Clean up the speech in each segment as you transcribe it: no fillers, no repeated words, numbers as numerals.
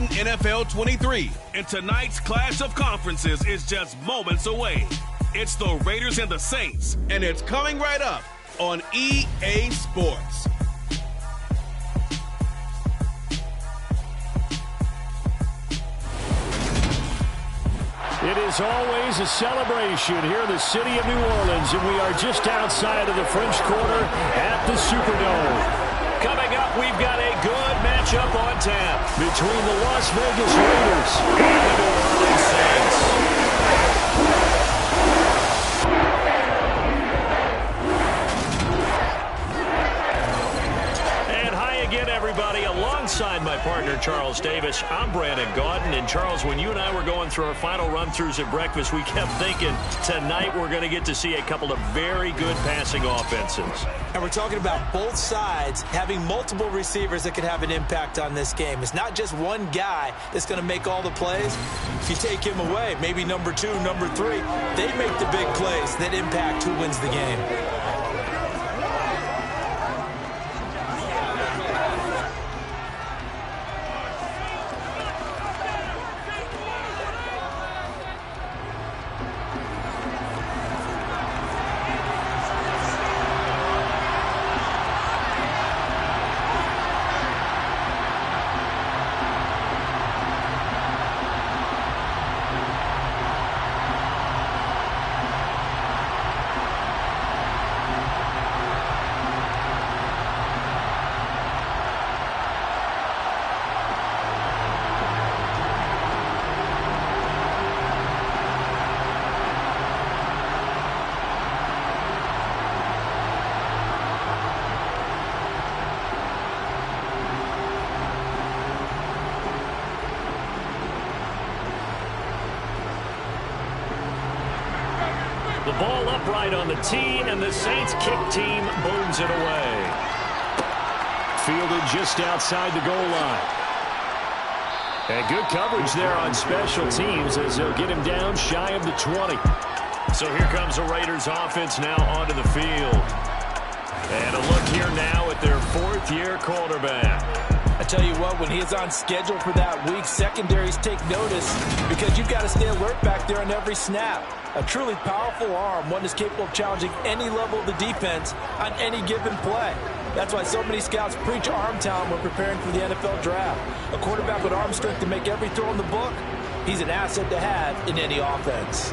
Madden NFL 23, and tonight's clash of conferences is just moments away. It's the Raiders and the Saints, and it's coming right up on EA Sports. It is always a celebration here in the city of New Orleans, and we are just outside of the French Quarter at the Superdome. Coming up, we've got a good matchup on tap between the Las Vegas Raiders and the New Orleans Saints. Everybody, alongside my partner Charles Davis, I'm Brandon Gaudin. And Charles, when you and I were going through our final run-throughs at breakfast, we kept thinking tonight we're going to get to see a couple of very good passing offenses. And we're talking about both sides having multiple receivers that could have an impact on this game. It's not just one guy that's going to make all the plays. If you take him away, maybe number 2, number 3, they make the big plays that impact who wins the game. The ball upright on the tee, and the Saints kick team booms it away. Fielded just outside the goal line. And good coverage there on special teams as they'll get him down shy of the 20. So here comes the Raiders offense now onto the field. And a look here now at their fourth-year quarterback. I tell you what, when he's on schedule for that week, secondaries take notice because you've got to stay alert back there on every snap. A truly powerful arm, one that's capable of challenging any level of the defense on any given play. That's why so many scouts preach arm talent when preparing for the NFL draft. A quarterback with arm strength to make every throw in the book, he's an asset to have in any offense.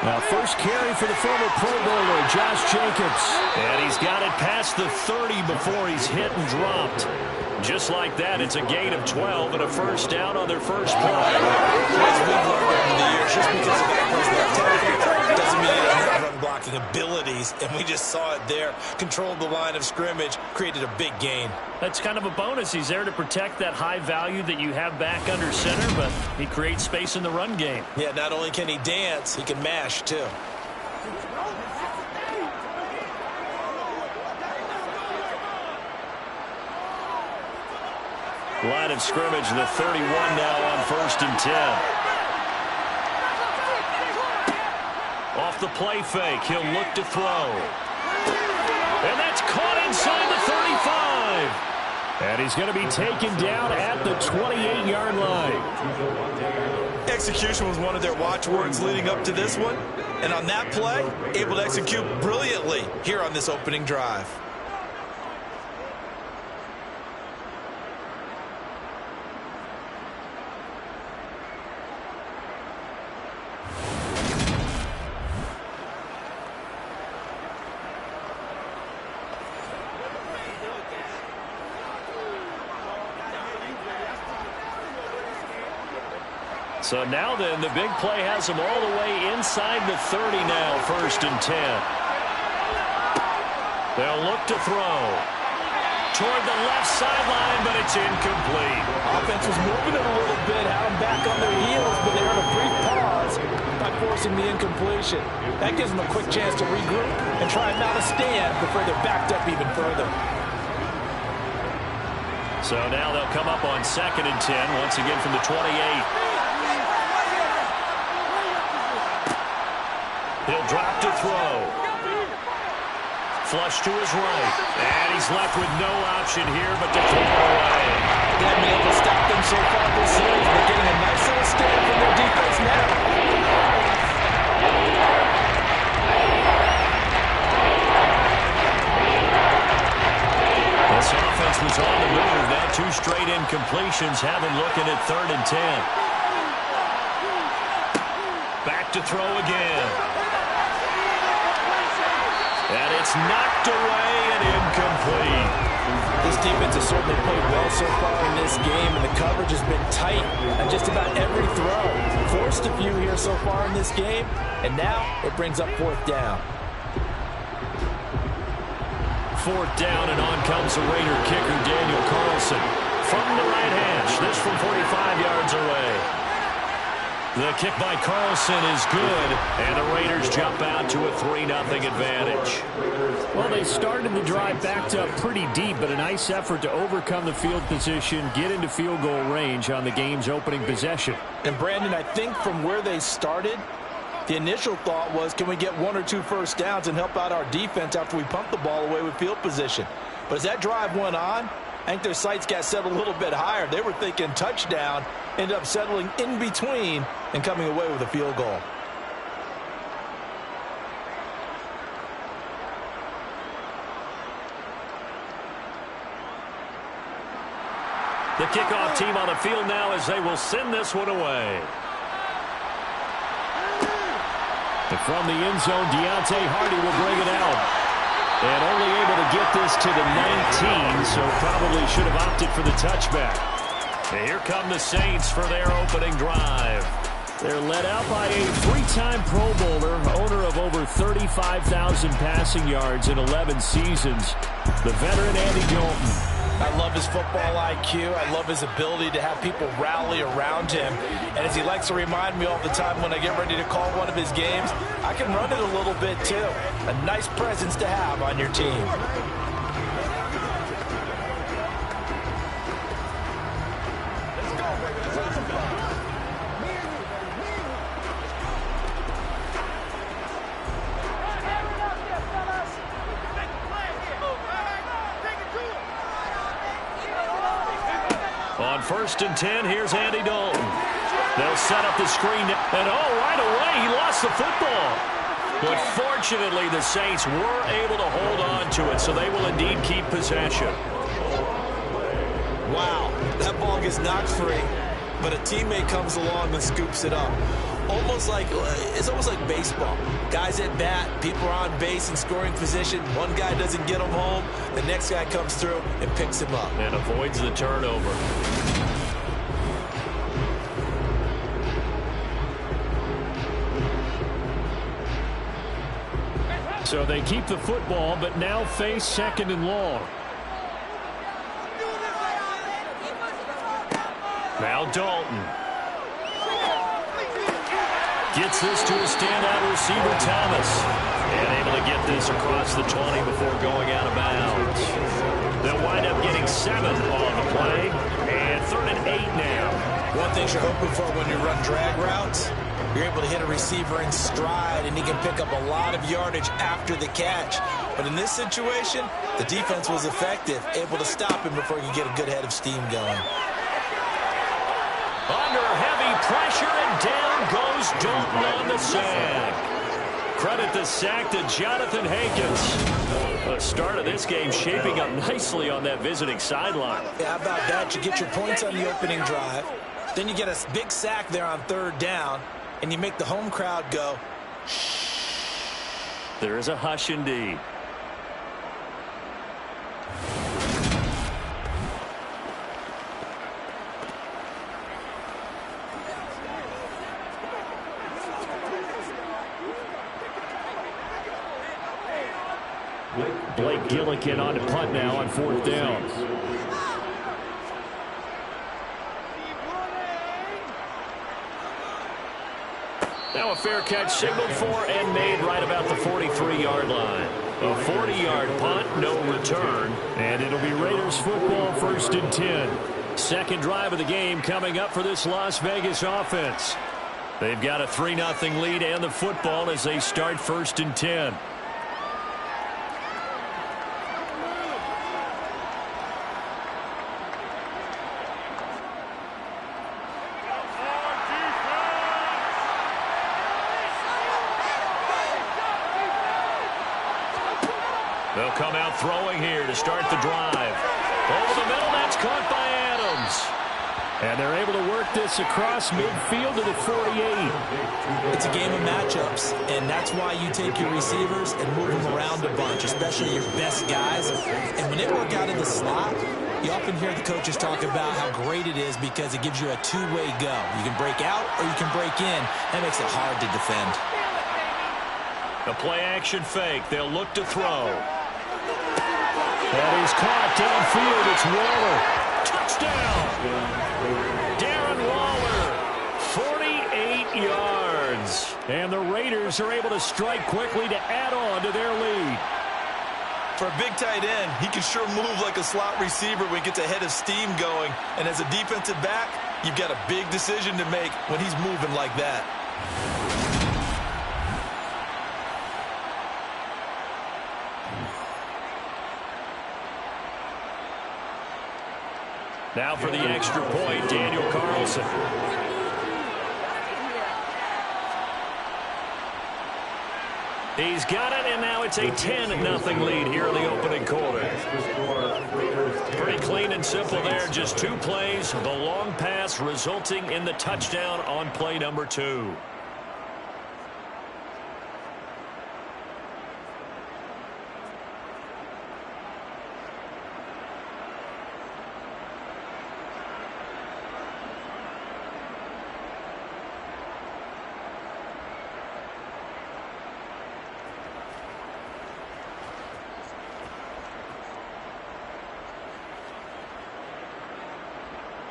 Now, first carry for the former Pro Bowler, Josh Jacobs. And he's got it past the 30 before he's hit and dropped. Just like that, it's a gain of 12 and a first down on their first play. As we've learned over the years, just because the guy plays left tackle doesn't mean he doesn't have run-blocking abilities. And we just saw it there. Controlled the line of scrimmage, created a big gain. That's kind of a bonus. He's there to protect that high value that you have back under center, but he creates space in the run game. Yeah, not only can he dance, he can mash too. Line of scrimmage, the 31 now on 1st and 10. Off the play fake, he'll look to throw. And that's caught inside the 35. And he's going to be taken down at the 28-yard line. Execution was one of their watchwords leading up to this one. And on that play, able to execute brilliantly here on this opening drive. So now then, the big play has him all the way inside the 30 now, 1st and 10. They'll look to throw. Toward the left sideline, but it's incomplete. Offense was moving it a little bit, had them back on their heels, but they had a brief pause by forcing the incompletion. That gives them a quick chance to regroup and try and mount a stand before they're backed up even further. So now they'll come up on 2nd and 10, once again from the 28. He'll drop to throw. Flush to his right. And he's left with no option here but to throw it away. They haven't been able to stop them so far this series. They're getting a nice little stand from their defense now. This offense was on the move. Now 2 straight incompletions have him looking at 3rd and 10. Back to throw again. And it's knocked away and incomplete. This defense has certainly played well so far in this game, and the coverage has been tight on just about every throw. Forced a few here so far in this game, and now it brings up 4th down. 4th down, and on comes the Raider kicker, Daniel Carlson. From the right hash, this from 45 yards away. The kick by Carlson is good, and the Raiders jump out to a 3-0 advantage. Well, they started the drive backed up pretty deep, but a nice effort to overcome the field position, get into field goal range on the game's opening possession. And, Brandon, I think from where they started, the initial thought was, can we get 1 or 2 first downs and help out our defense after we pump the ball away with field position? But as that drive went on, I think their sights got set a little bit higher. They were thinking touchdown, ended up settling in between and coming away with a field goal. The kickoff team on the field now as they will send this one away. And from the end zone, Deontay Hardy will bring it out. And only able to get this to the 19, so probably should have opted for the touchback. And here come the Saints for their opening drive. They're led out by a 3-time Pro Bowler, owner of over 35,000 passing yards in 11 seasons, the veteran Andy Dalton. I love his football IQ. I love his ability to have people rally around him. And as he likes to remind me all the time when I get ready to call one of his games, I can run it a little bit too. A nice presence to have on your team. On 1st and 10, here's Andy Dalton. They'll set up the screen, and right away, he lost the football. But fortunately, the Saints were able to hold on to it, so they will indeed keep possession. Wow, that ball gets knocked free, but a teammate comes along and scoops it up. It's almost like baseball. Guys at bat, people are on base in scoring position. One guy doesn't get him home. The next guy comes through and picks him up. And avoids the turnover. So they keep the football, but now face 2nd and long. Now Dalton. Gets this to a standout receiver, Thomas. And able to get this across the 20 before going out of bounds. They'll wind up getting 7 on the play. And 3rd and 8 now. One thing you're hoping for when you run drag routes, you're able to hit a receiver in stride, and he can pick up a lot of yardage after the catch. But in this situation, the defense was effective, able to stop him before he could get a good head of steam going. Under heavy pressure, and down goes Dalton on the sack. Credit the sack to Jonathan Hankins. The start of this game shaping up nicely on that visiting sideline. Yeah, how about that? You get your points on the opening drive. Then you get a big sack there on 3rd down, and you make the home crowd go, shh. There is a hush indeed. Blake Gillikin on to punt now on 4th down. Now a fair catch signaled for and made right about the 43-yard line. A 40-yard punt, no return, and it'll be Raiders football 1st and 10. Second drive of the game coming up for this Las Vegas offense. They've got a 3-0 lead and the football as they start 1st and 10. They'll come out throwing here to start the drive. Over the middle, that's caught by Adams. And they're able to work this across midfield to the 48. It's a game of matchups, and that's why you take your receivers and move them around a bunch, especially your best guys. And when they work out in the slot, you often hear the coaches talk about how great it is because it gives you a two-way go. You can break out or you can break in. That makes it hard to defend. A play-action fake. They'll look to throw. That is caught downfield. It's Waller. Touchdown. Darren Waller. 48 yards. And the Raiders are able to strike quickly to add on to their lead. For a big tight end, he can sure move like a slot receiver when he gets a head of steam going. And as a defensive back, you've got a big decision to make when he's moving like that. Now for the extra point, Daniel Carlson. He's got it, and now it's a 10-0 lead here in the opening quarter. Pretty clean and simple there. Just 2 plays. The long pass resulting in the touchdown on play number 2.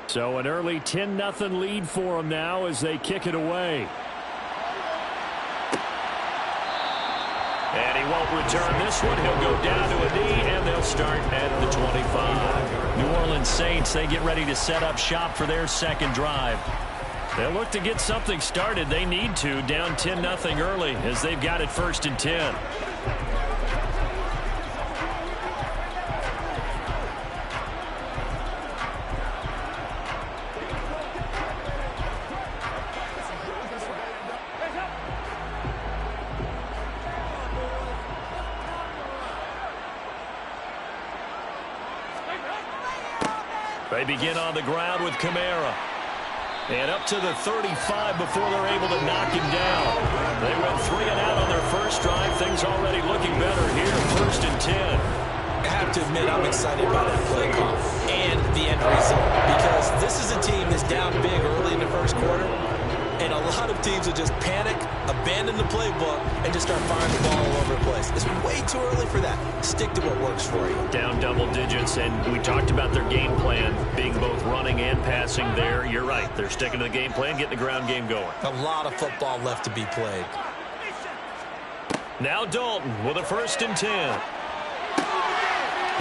So an early 10-0 lead for them now as they kick it away. And he won't return this one. He'll go down to a knee, and they'll start at the 25. New Orleans Saints, they get ready to set up shop for their second drive. They'll look to get something started. They need to, down 10-0 early as they've got it 1st and 10. They begin on the ground with Kamara. And up to the 35 before they're able to knock him down. They went 3 and out on their first drive. Things already looking better here, 1st and 10. I have to admit I'm excited about that play call and the end result because this is a team that's down big early in the first quarter, and a lot of teams will just panic, abandon the playbook, and just start firing the ball all over the place. It's way too early for that. Stick to what works for you. Down double digits, and we talked about their game plan being both running and passing there. You're right. They're sticking to the game plan, getting the ground game going. A lot of football left to be played. Now Dalton with a 1st and 10.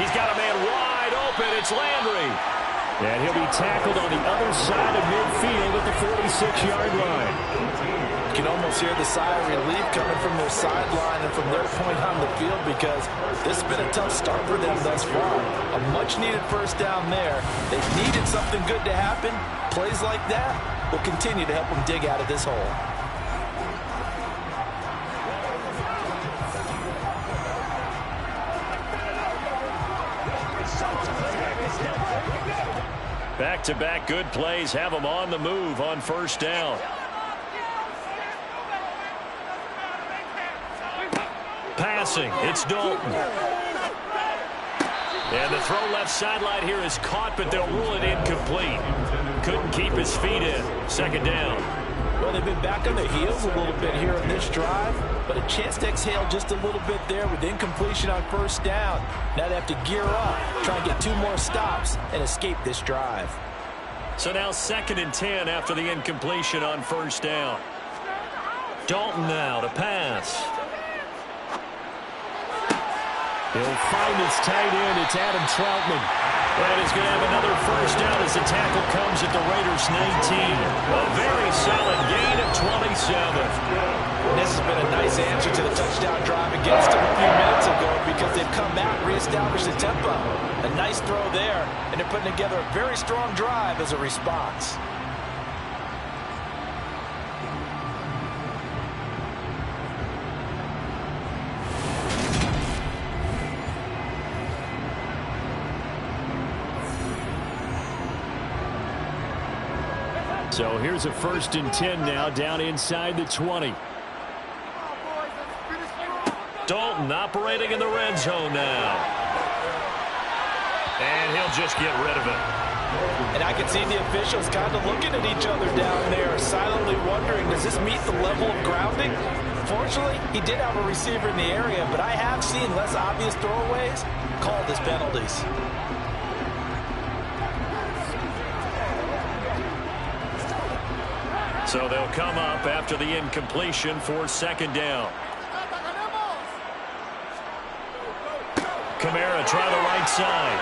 He's got a man wide open. It's Landry. And he'll be tackled on the other side of midfield at the 46-yard line. You can almost hear the sigh of relief coming from their sideline and from their point on the field because this has been a tough start for them thus far. A much-needed first down there. They needed something good to happen. Plays like that will continue to help them dig out of this hole. Back-to-back good plays have them on the move on 1st down. Passing, it's Dalton. And the throw left sideline here is caught, but they'll rule it incomplete. Couldn't keep his feet in. 2nd down. Well, they've been back on their heels a little bit here in this drive, but a chance to exhale just a little bit there with incompletion on 1st down. Now they have to gear up, try and get 2 more stops, and escape this drive. So now 2nd and 10 after the incompletion on 1st down. Dalton now to pass. He'll find his tight end. It's Adam Troutman. And he's going to have another first down as the tackle comes at the Raiders' 19. A very solid gain of 27. And this has been a nice answer to the touchdown drive against them a few minutes ago because they've come back, reestablished the tempo. A nice throw there, and they're putting together a very strong drive as a response. So here's a 1st and 10 now down inside the 20. Dalton operating in the red zone now. And he'll just get rid of it. And I can see the officials kind of looking at each other down there, silently wondering, does this meet the level of grounding? Fortunately, he did have a receiver in the area, but I have seen less obvious throwaways called as penalties. So they'll come up after the incompletion for 2nd down. Kamara try the right side.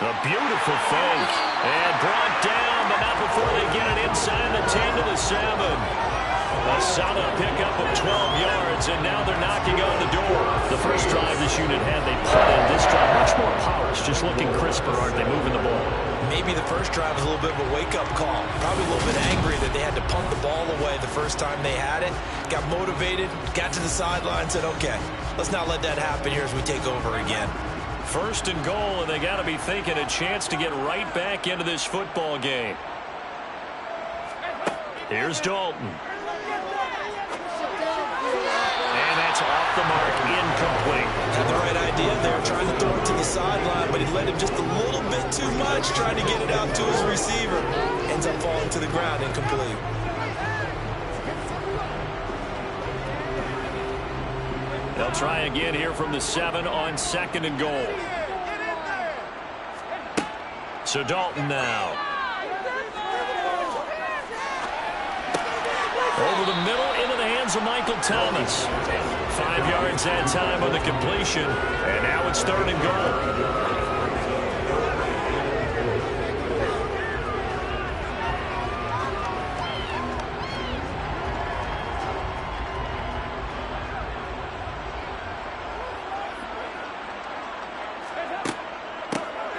A beautiful fake. And brought down, but not before they get it inside the 10 to the 7. A solid pickup of 12 yards, and now they're knocking on the door. The first drive this unit had, they punted. This drive, much more polished, just looking crisper, aren't they, moving the ball? Maybe the first drive was a little bit of a wake-up call. Probably a little bit angry that they had to punt the ball away the first time they had it. Got motivated, got to the sideline, said, okay, let's not let that happen here as we take over again. 1st and goal, and they got to be thinking a chance to get right back into this football game. Here's Dalton. And that's off the mark, incomplete. Had the right idea there, trying to throw it to the sideline, but he led him just a little bit too much, trying to get it out to his receiver. Ends up falling to the ground, incomplete. They'll try again here from the 7 on 2nd and goal. So Dalton now. Over the middle into the hands of Michael Thomas. 5 yards that time on the completion. And now it's 3rd and goal.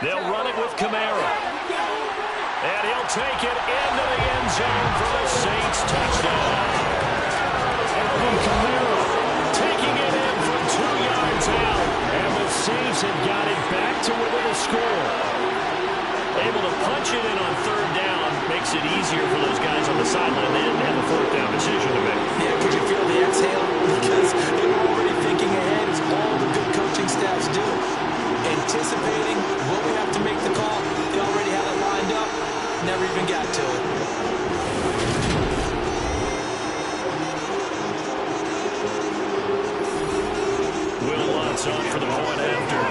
They'll run it with Kamara. And he'll take it into the end zone for the Saints touchdown. And Kamara taking it in from 2 yards out. And the Saints have got it back to within a score. Able to punch it in on 3rd down. Makes it easier for those guys on the sideline. They didn't have a 4th down decision to make. Yeah, could you feel the exhale? Because they were already thinking ahead as all the good coaching staffs do. Anticipating, will we have to make the call? They already had it lined up, never even got to it. Will Lutz on for the point after.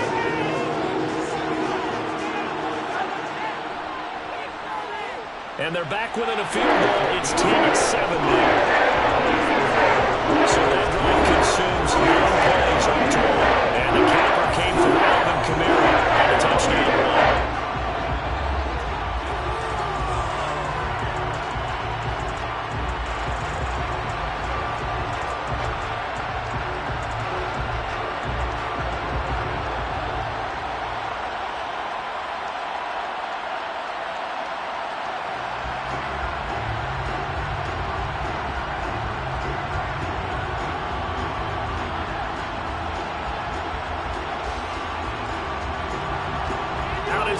And they're back within a field goal. It's 10-7 there. So that drive consumes 9 plays on total. And the capper came from Alvin Kamara and a touchdown.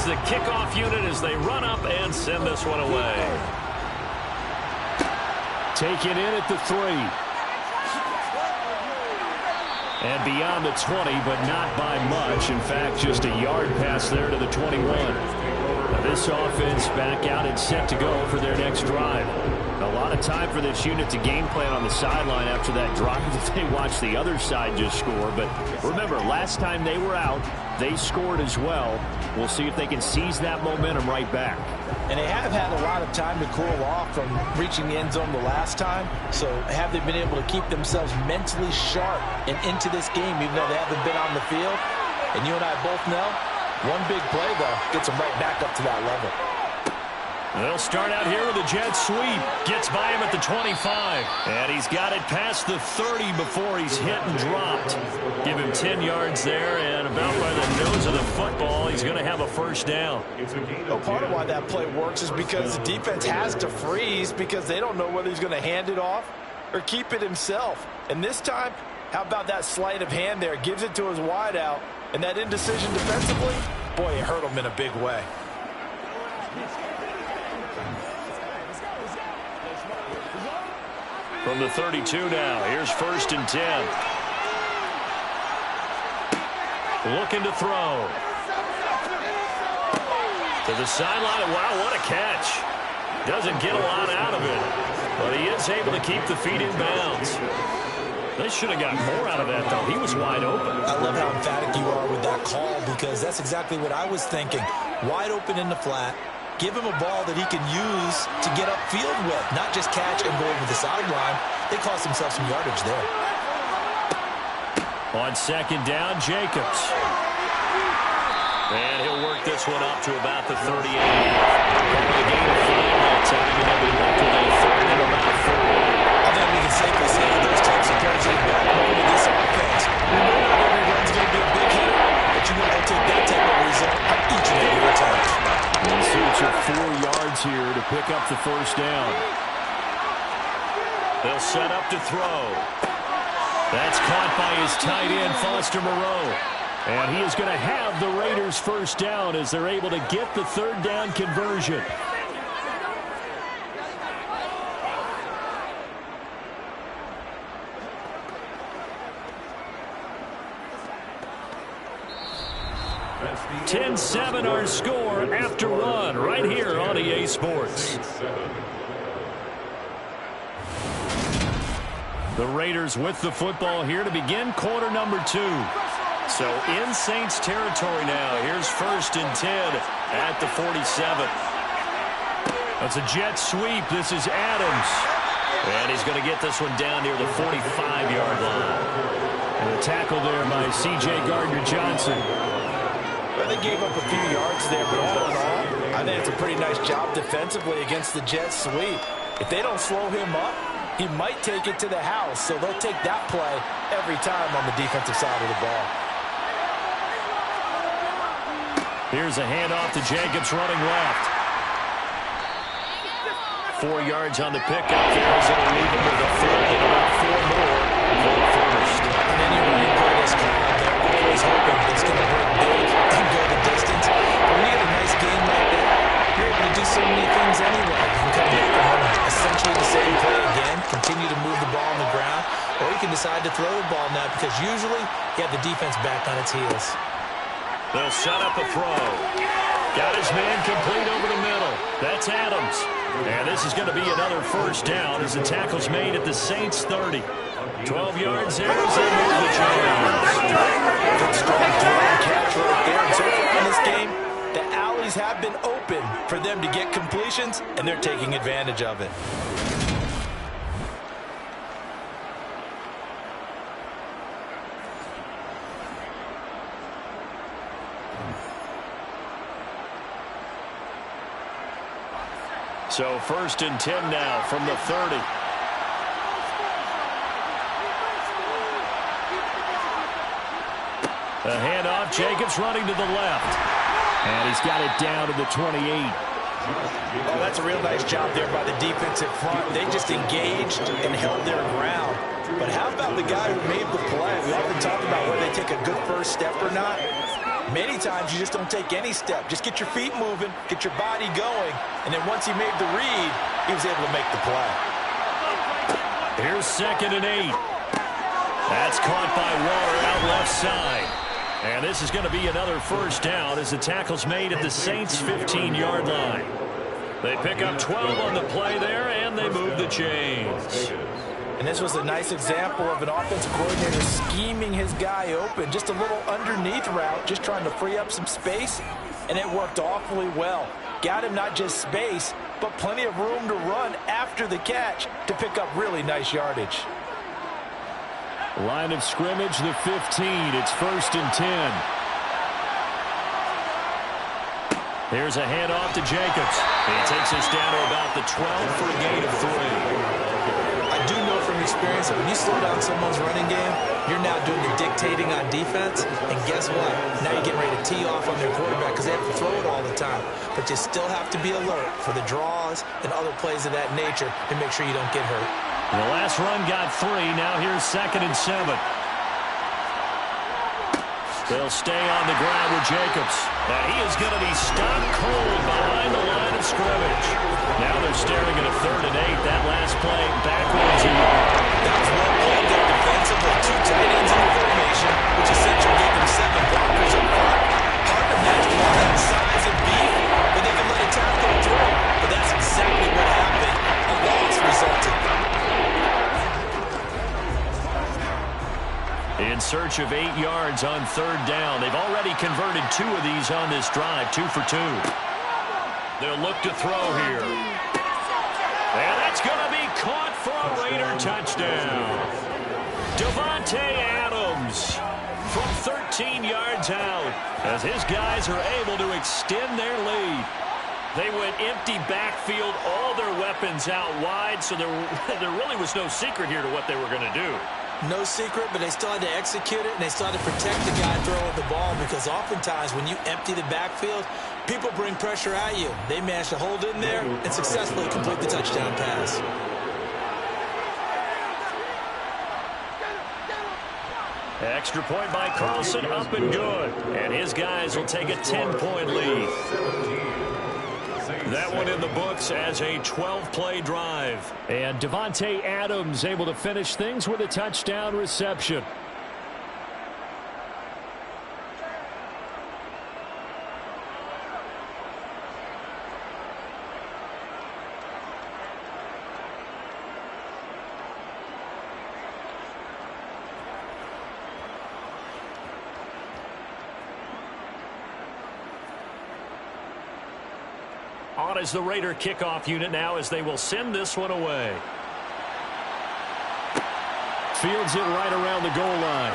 The kickoff unit as they run up and send this one away. Taken in at the 3. And beyond the 20, but not by much. In fact, just a yard pass there to the 21. Now this offense back out and set to go for their next drive. A lot of time for this unit to game plan on the sideline after that drive that they watched the other side just score. But remember, last time they were out, they scored as well. We'll see if they can seize that momentum right back. And they have had a lot of time to cool off from reaching the end zone the last time. So have they been able to keep themselves mentally sharp and into this game, even though they haven't been on the field? And you and I both know, one big play, though, gets them right back up to that level. They'll start out here with a jet sweep. Gets by him at the 25. And he's got it past the 30 before he's hit and dropped. Give him 10 yards there, and about by the nose of the football, he's going to have a first down. Well, part of why that play works is because the defense has to freeze because they don't know whether he's going to hand it off or keep it himself. And this time, how about that sleight of hand there? Gives it to his wideout, and that indecision defensively, boy, it hurt him in a big way. From the 32 now, here's 1st and 10. Looking to throw. To the sideline. Wow, what a catch. Doesn't get a lot out of it, but he is able to keep the feet in bounds. They should have got more out of that, though. He was wide open. I love how emphatic you are with that call because that's exactly what I was thinking. Wide open in the flat. Give him a ball that he can use to get upfield with, not just catch and go over the sideline. They cost themselves some yardage there. On 2nd down, Jacobs. And he'll work this one up to about the 38. The game of 5 that time, and they'll be left with a 3rd and about 4. I think we can safely say that those types of plays are the backbone of this offense. We know not every run's going to be a big hit, but you know they'll take that type of result on each and every attempt. And search of 4 yards here to pick up the 1st down. They'll set up to throw. That's caught by his tight end, Foster Moreau. And he is going to have the Raiders' 1st down as they're able to get the 3rd down conversion. (10-7) our score after 1 right here on EA Sports. The Raiders with the football here to begin quarter number 2. So in Saints territory now. Here's 1st and 10 at the 47. That's a jet sweep. This is Adams. And he's going to get this one down near the 45-yard line. And a tackle there by C.J. Gardner-Johnson. Well, they gave up a few yards there, but all in all, I think it's a pretty nice job defensively against the jet sweep. If they don't slow him up, he might take it to the house, so they'll take that play every time on the defensive side of the ball. Here's a handoff to Jacobs running left. 4 yards on the pickup there as it'll leave him with a 3rd and about 4 more for the 1st. And anyway, you play this call, they're always hoping it's going to break big and go the distance. But when you get a nice game like that, you're able to do so many things anyway. You can come back and run essentially the same play again, continue to move the ball on the ground, or you can decide to throw the ball now because usually you have the defense back on its heels. They'll set up a throw. Got his man complete over the middle. That's Adams. And this is going to be another 1st down as the tackle's made at the Saints 30. 12 yards there as they move the chains. Good strong throw and catch right there. And so far in this game, the alleys have been open for them to get completions, and they're taking advantage of it. So 1st and 10 now from the 30. A handoff, Jacobs running to the left. And he's got it down to the 28. Oh, that's a real nice job there by the defensive front. They just engaged and held their ground. But how about the guy who made the play? We often talk about whether they take a good first step or not. Many times you just don't take any step. Just get your feet moving, get your body going, and then once he made the read, he was able to make the play. Here's 2nd and 8. That's caught by Waller out left side. And this is going to be another 1st down as the tackle's made at the Saints' 15-yard line. They pick up 12 on the play there, and they move the chains. And this was a nice example of an offensive coordinator scheming his guy open. Just a little underneath route, just trying to free up some space, and it worked awfully well. Got him not just space, but plenty of room to run after the catch to pick up really nice yardage. Line of scrimmage, the 15. It's 1st and 10. Here's a handoff to Jacobs. He takes us down to about the 12 for a gain of 3. I do know from experience that when you slow down someone's running game, you're now doing the dictating on defense. And guess what? Now you're getting ready to tee off on their quarterback because they have to throw it all the time. But you still have to be alert for the draws and other plays of that nature to make sure you don't get hurt. The last run got 3. Now here's 2nd and 7. They'll stay on the ground with Jacobs. And he is going to be stopped cold behind the line of scrimmage. Now they're staring at a 3rd and 8. That last play backwards. That was well played there defensively. 2 tight ends in the formation, which essentially gave them 7 blockers up front. Hard to match that size and beef, but they can let a tackle through. But that's exactly what happened. A loss resulted. In search of 8 yards on 3rd down. They've already converted 2 of these on this drive, 2 for 2. They'll look to throw here. And that's going to be caught for a Raider touchdown. Davante Adams from 13 yards out as his guys are able to extend their lead. They went empty backfield, all their weapons out wide, so there really was no secret here to what they were going to do. No secret, but they still had to execute it, and they still had to protect the guy throwing the ball because oftentimes when you empty the backfield, people bring pressure at you. They managed to hold in there and successfully complete the touchdown pass. Extra point by Carlson, up and good. And his guys will take a 10-point lead. That one in the books as a 12-play drive. And Davante Adams able to finish things with a touchdown reception. On is the Raider kickoff unit now as they will send this one away. Fields it right around the goal line.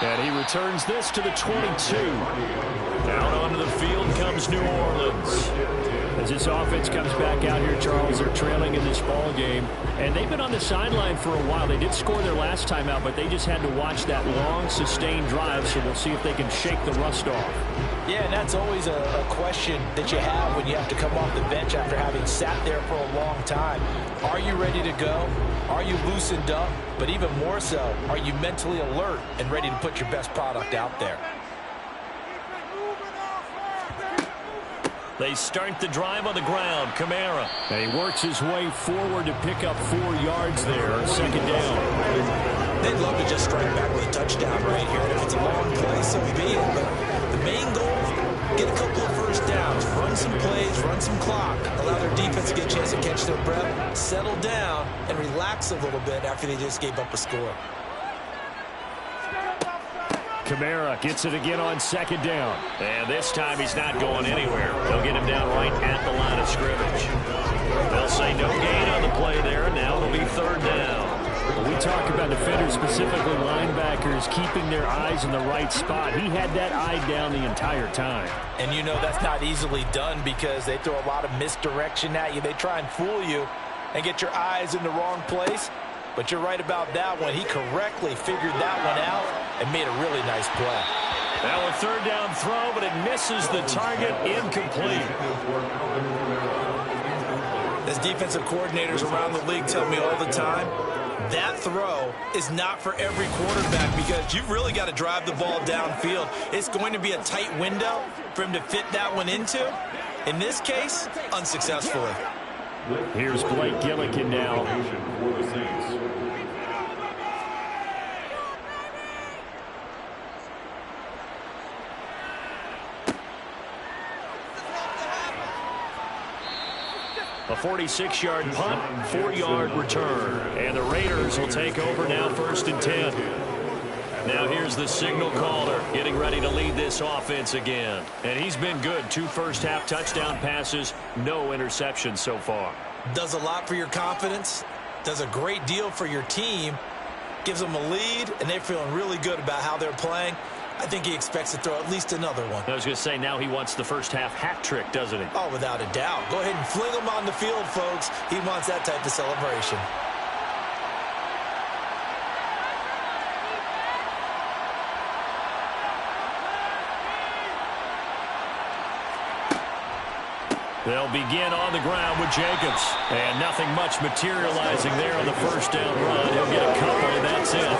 And he returns this to the 22. Out onto the field comes New Orleans. As this offense comes back out here, Charles, they're trailing in this ball game. And they've been on the sideline for a while. They did score their last time out, but they just had to watch that long, sustained drive, so we'll see if they can shake the rust off. Yeah, and that's always a question that you have when you have to come off the bench after having sat there for a long time. Are you ready to go? Are you loosened up? But even more so, are you mentally alert and ready to put your best product out there? They start the drive on the ground. Kamara. And he works his way forward to pick up 4 yards there. 2nd down. They'd love to just strike back with a touchdown right here. If it's a long play, so be it. But the main goal, get a couple of first downs, run some plays, run some clock, allow their defense to get a chance to catch their breath, settle down, and relax a little bit after they just gave up a score. Kamara gets it again on 2nd down. And this time he's not going anywhere. They'll get him down right at the line of scrimmage. They'll say no gain on the play there. Now it'll be 3rd down. We talk about defenders, specifically linebackers, keeping their eyes in the right spot. He had that eye down the entire time. And you know that's not easily done because they throw a lot of misdirection at you. They try and fool you and get your eyes in the wrong place. But you're right about that one. He correctly figured that one out and made a really nice play. Now a 3rd down throw, but it misses the target, incomplete. As defensive coordinators around the league tell me all the time, that throw is not for every quarterback because you've really got to drive the ball downfield. It's going to be a tight window for him to fit that one into. In this case, unsuccessfully. Here's Blake Gillikin now. A 46-yard punt, 4-yard return. And the Raiders will take over now, 1st and 10. Now here's the signal caller getting ready to lead this offense again. And he's been good. 2 first-half touchdown passes, no interceptions so far. Does a lot for your confidence, does a great deal for your team, gives them a lead, and they're feeling really good about how they're playing. I think he expects to throw at least another one. I was going to say, now he wants the first-half hat trick, doesn't he? Oh, without a doubt. Go ahead and fling him on the field, folks. He wants that type of celebration. They'll begin on the ground with Jacobs. And nothing much materializing there on the first down run. He'll get a couple, and that's it.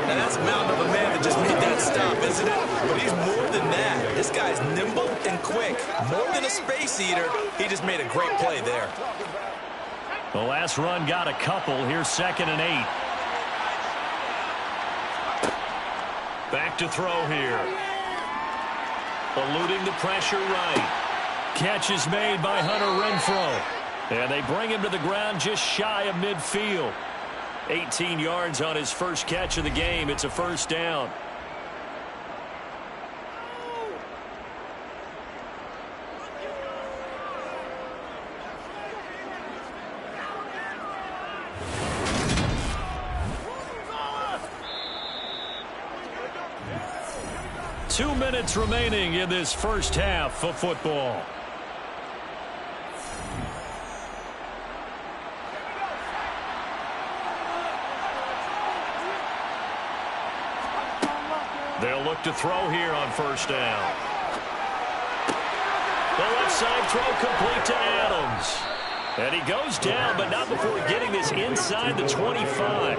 Now, that's a mountain of a man that just made that stop, isn't it? But he's more than that. This guy's nimble and quick. More than a space eater. He just made a great play there. The last run got a couple. Here's 2nd and 8. Back to throw here. Eluding the pressure right. Catch is made by Hunter Renfrow. And they bring him to the ground just shy of midfield. 18 yards on his first catch of the game. It's a first down. Two minutes remaining in this first half of football. They'll look to throw here on first down. The left side throw complete to Adams. And he goes down, but not before getting this inside the 25.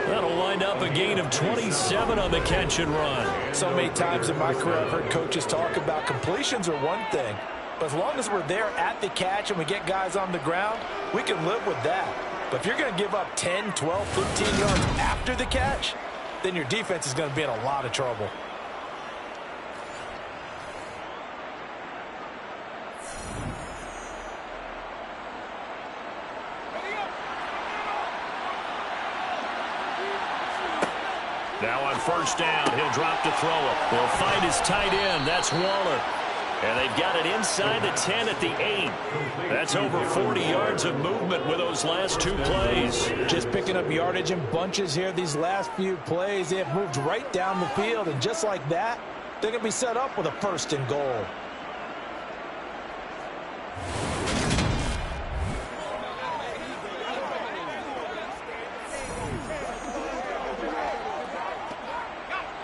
That'll wind up a gain of 27 on the catch and run. So many times in my career I've heard coaches talk about completions are one thing. But as long as we're there at the catch and we get guys on the ground, we can live with that. But if you're going to give up 10, 12, 15 yards after the catch, then your defense is going to be in a lot of trouble. Now on first down, he'll drop to throw it. They'll find his tight end. That's Waller. And they've got it inside the 10 at the 8. That's over 40 yards of movement with those last 2 plays. Just picking up yardage in bunches here these last few plays. They have moved right down the field, and just like that, they're going to be set up with a 1st and goal.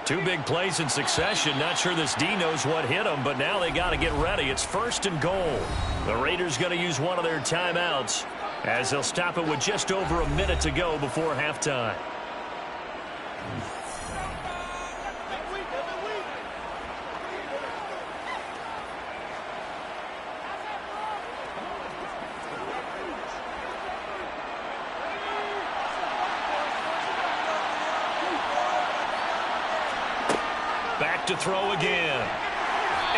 Two big plays in succession. Not sure this D knows what hit him, but now they got to get ready. It's 1st and goal. The Raiders going to use one of their timeouts as they'll stop it with just over a minute to go before halftime. Back to throw again.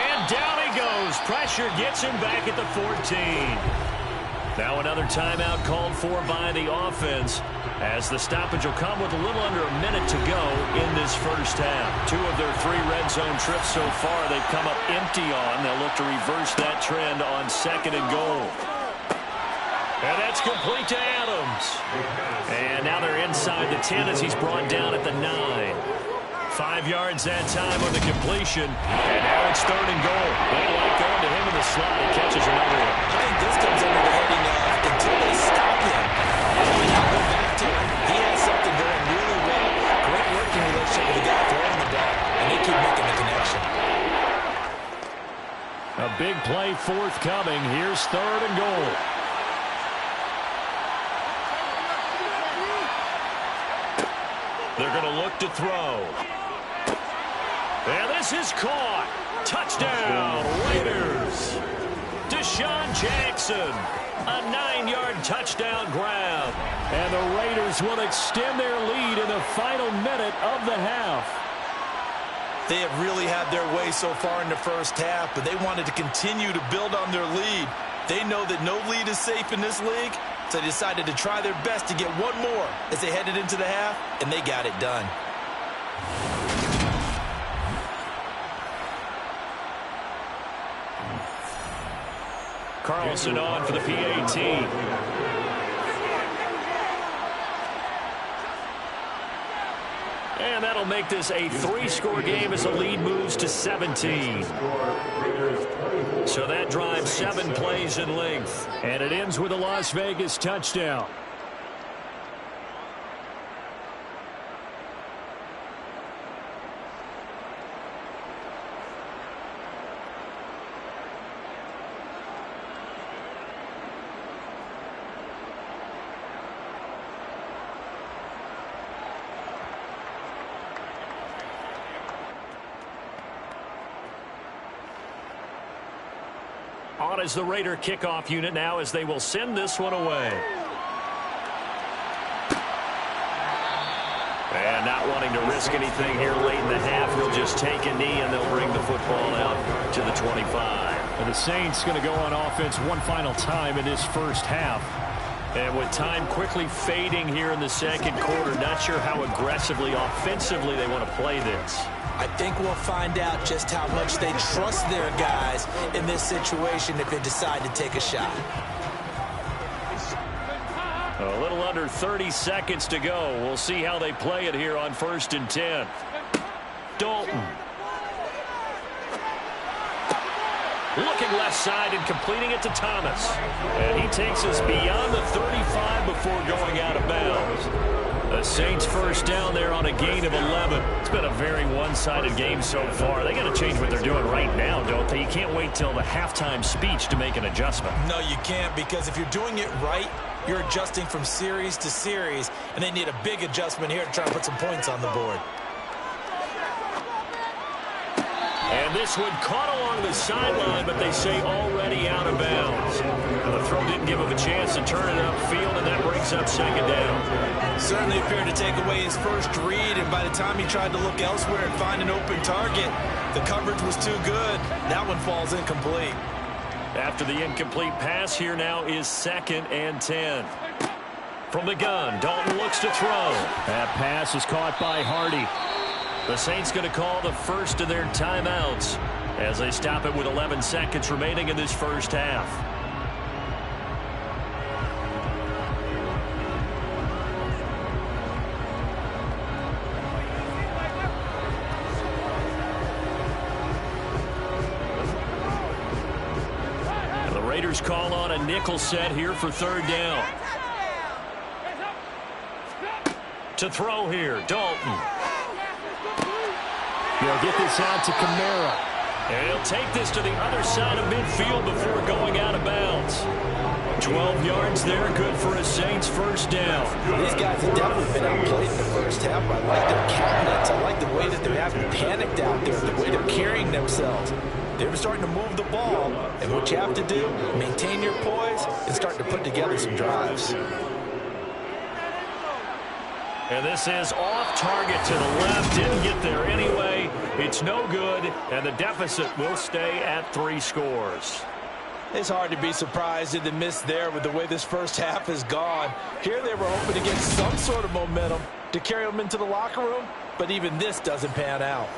And down he goes. Pressure gets him back at the 14. Now another timeout called for by the offense as the stoppage will come with a little under a minute to go in this first half. 2 of their 3 red zone trips so far they've come up empty on. They'll look to reverse that trend on 2nd and goal. And that's complete to Adams. And now they're inside the 10 as he's brought down at the 9. 5 yards that time on the completion. And now it's 3rd and goal. They like going to him in the slot. He catches another one. I think this comes under the heading of until they stop him. And now go back to him. He has something going really well. Great working relationship with the guy throwing the ball. And they keep making the connection. A big play forthcoming. Here's 3rd and goal. They're going to look to throw. And this is caught. Touchdown, Raiders. Deshaun Jackson. A 9-yard touchdown grab. And the Raiders will extend their lead in the final minute of the half. They have really had their way so far in the first half, but they wanted to continue to build on their lead. They know that no lead is safe in this league, so they decided to try their best to get one more as they headed into the half, and they got it done. Carlson on for the PAT. And that'll make this a 3-score game as the lead moves to 17. So that drives 7 plays in length. And it ends with a Las Vegas touchdown. On is the Raider kickoff unit now as they will send this one away. And not wanting to risk anything here late in the half, they'll just take a knee and they'll bring the football out to the 25. And the Saints going to go on offense one final time in this first half. And with time quickly fading here in the second quarter, not sure how aggressively, offensively they want to play this. I think we'll find out just how much they trust their guys in this situation if they decide to take a shot. A little under 30 seconds to go. We'll see how they play it here on 1st and 10. Dalton. Looking left side and completing it to Thomas. And he takes us beyond the 35 before going out of bounds. The Saints first down there on a gain of 11. It's been a very one-sided game so far. They got to change what they're doing right now, don't they? You can't wait till the halftime speech to make an adjustment. No, you can't, because if you're doing it right, you're adjusting from series to series, and they need a big adjustment here to try to put some points on the board. And this one caught along the sideline, but they say already out of bounds. The throw didn't give him a chance to turn it upfield, and that brings up 2nd down. Certainly appeared to take away his first read, and by the time he tried to look elsewhere and find an open target, the coverage was too good. That one falls incomplete. After the incomplete pass, here now is 2nd and 10. From the gun, Dalton looks to throw. That pass is caught by Hardy. The Saints going to call the first of their timeouts as they stop it with 11 seconds remaining in this first half. And the Raiders call on a nickel set here for 3rd down. To throw here, Dalton. He'll get this out to Kamara. And he'll take this to the other side of midfield before going out of bounds. 12 yards there, good for a Saints first down. These guys have definitely been outplayed in the first half. I like their cabinets. I like the way that they're having panicked out there, the way they're carrying themselves. They're starting to move the ball, and what you have to do, maintain your poise and start to put together some drives. And this is off target to the left. Didn't get there anyway. It's no good, and the deficit will stay at 3 scores. It's hard to be surprised at the miss there with the way this first half has gone. Here they were hoping to get some sort of momentum to carry them into the locker room, but even this doesn't pan out.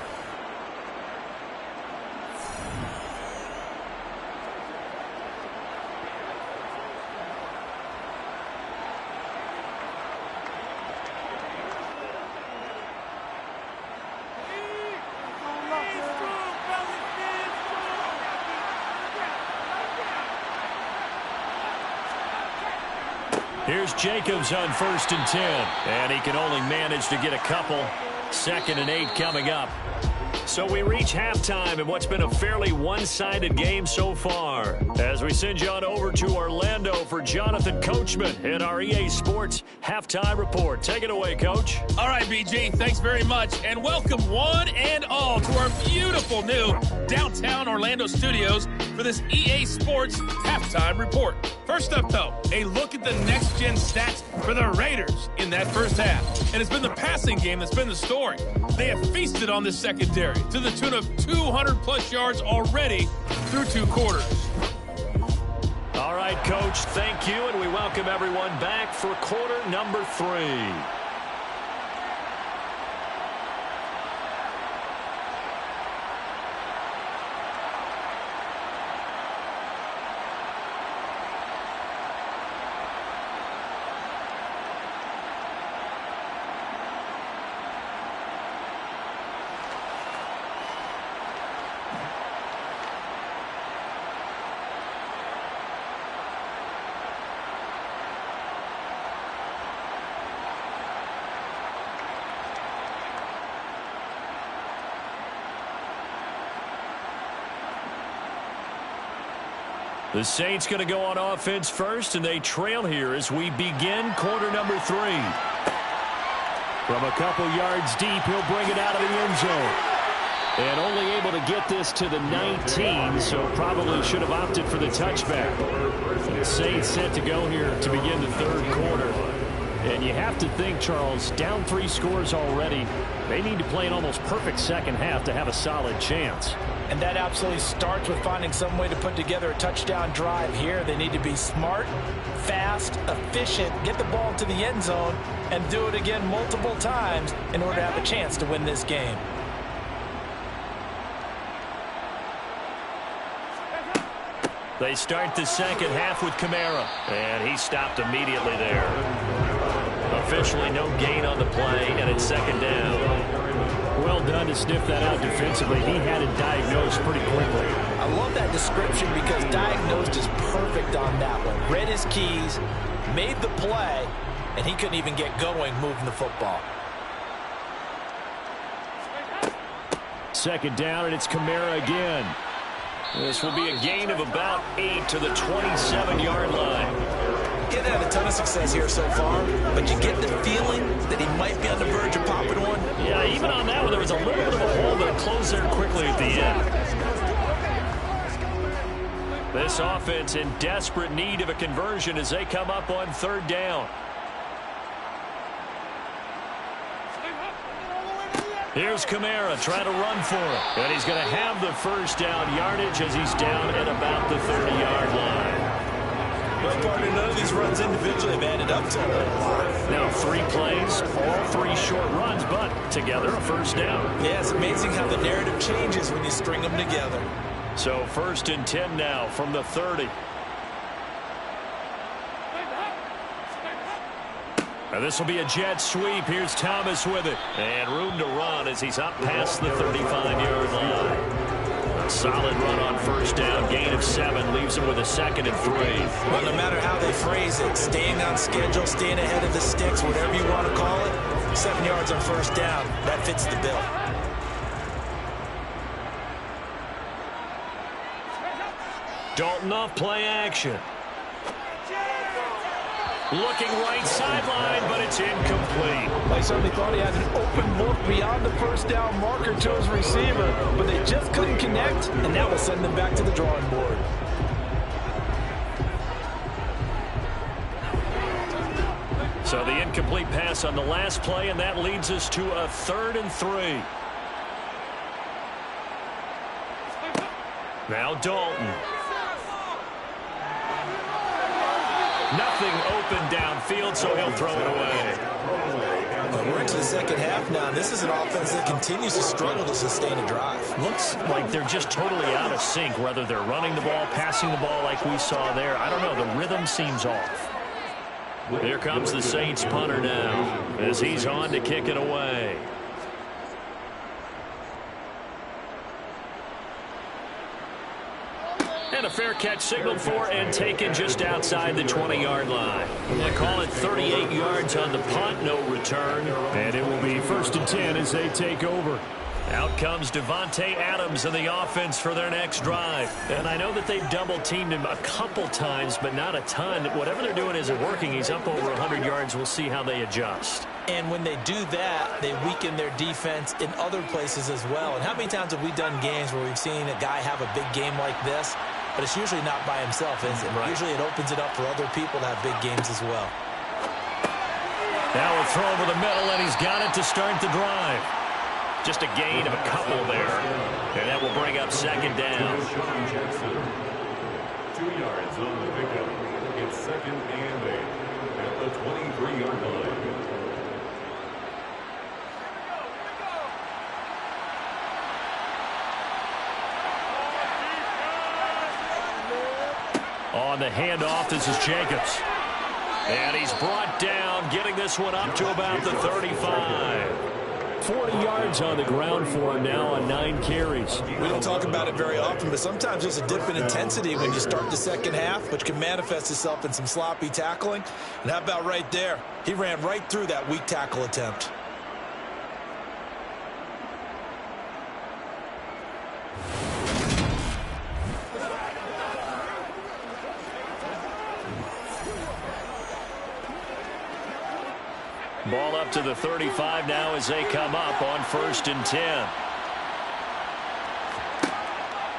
Here's Jacobs on 1st and 10. And he can only manage to get a couple. 2nd and 8 coming up. So we reach halftime in what's been a fairly one-sided game so far. As we send you on over to Orlando for Jonathan Coachman in our EA Sports Halftime Report. Take it away, Coach. All right, BG, thanks very much. And welcome one and all to our beautiful new downtown Orlando studios for this EA Sports Halftime Report. First up, though, a look at the next-gen stats for the Raiders in that first half. And it's been the passing game that's been the story. They have feasted on this secondary to the tune of 200-plus yards already through 2 quarters. All right, Coach, thank you, and we welcome everyone back for quarter number 3. The Saints going to go on offense first, and they trail here as we begin quarter number 3. From a couple yards deep, he'll bring it out of the end zone. And only able to get this to the 19, so probably should have opted for the touchback. The Saints set to go here to begin the third quarter. And you have to think, Charles, down 3 scores already. They need to play an almost perfect second half to have a solid chance. And that absolutely starts with finding some way to put together a touchdown drive here. They need to be smart, fast, efficient, get the ball to the end zone, and do it again multiple times in order to have a chance to win this game. They start the second half with Kamara, and he stopped immediately there. Officially no gain on the play, and it's second down. Well done to sniff that out defensively. He had it diagnosed pretty quickly. I love that description because diagnosed is perfect on that one. Read his keys, made the play, and he couldn't even get going moving the football. Second down, and it's Kamara again. This will be a gain of about 8 to the 27-yard line. He's had a ton of success here so far, but you get the feeling that he might be on the verge of popping one. Yeah, even on that one, there was a little bit of a hole, but it closed there quickly at the end. This offense in desperate need of a conversion as they come up on third down. Here's Kamara trying to run for it. And he's going to have the first down yardage as he's down at about the 30-yard line. Well, partner, none of these runs individually have added up to a lot. Now 3 plays, all 3 short runs, but together a first down. Yeah, it's amazing how the narrative changes when you string them together. So 1st and 10 now from the 30. And this will be a jet sweep. Here's Thomas with it. And room to run as he's up past the 35-yard line. A solid run on first down. Gain of 7 leaves him with a 2nd and 3. Well, no matter how they phrase it, staying on schedule, staying ahead of the sticks, whatever you want to call it, 7 yards on first down, that fits the bill. Dalton off play action. Looking right sideline, but it's incomplete. I certainly thought he had an open look beyond the first down marker to his receiver, but they just couldn't connect, and that will send them back to the drawing board. So the incomplete pass on the last play, and that leads us to a 3rd and 3. Now Dalton. Nothing open downfield, so he'll throw it away. We're into the second half now. This is an offense that continues to struggle to sustain a drive. Looks like they're just totally out of sync, whether they're running the ball, passing the ball like we saw there. I don't know. The rhythm seems off. Here comes the Saints punter now as he's on to kick it away. And a fair catch signaled for and taken just outside the 20-yard line. They call it 38 yards on the punt, no return. And it will be 1st and 10 as they take over. Out comes Devontae Adams in the offense for their next drive. And I know that they've double-teamed him a couple times, but not a ton. Whatever they're doing isn't working. He's up over 100 yards. We'll see how they adjust. And when they do that, they weaken their defense in other places as well. And how many times have we done games where we've seen a guy have a big game like this? But it's usually not by himself, is it? Right. Usually it opens it up for other people to have big games as well. Now a throw over the middle, and he's got it to start the drive. Just a gain of a couple there. And that will bring up 2nd down. yards on the pickup. It's 2nd and 8 at the 23-yard line. On the handoff, this is Jacobs. And he's brought down, getting this one up to about the 35. 40 yards on the ground for him now on 9 carries. We don't talk about it very often, but sometimes there's a dip in intensity when you start the second half, which can manifest itself in some sloppy tackling. And how about right there? He ran right through that weak tackle attempt. Ball up to the 35 now as they come up on 1st and 10.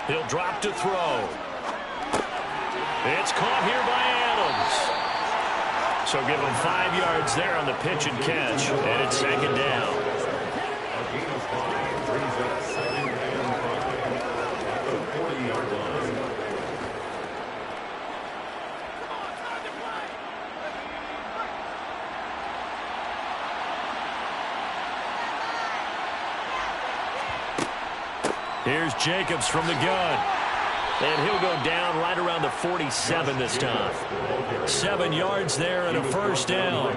He'll drop to throw. It's caught here by Adams. So give him 5 yards there on the pitch and catch, and it's 2nd down. A gain of 5 brings up 2nd and 5 at the 40-yard line. Here's Jacobs from the gun. And he'll go down right around the 47 this time. 7 yards there and a 1st down.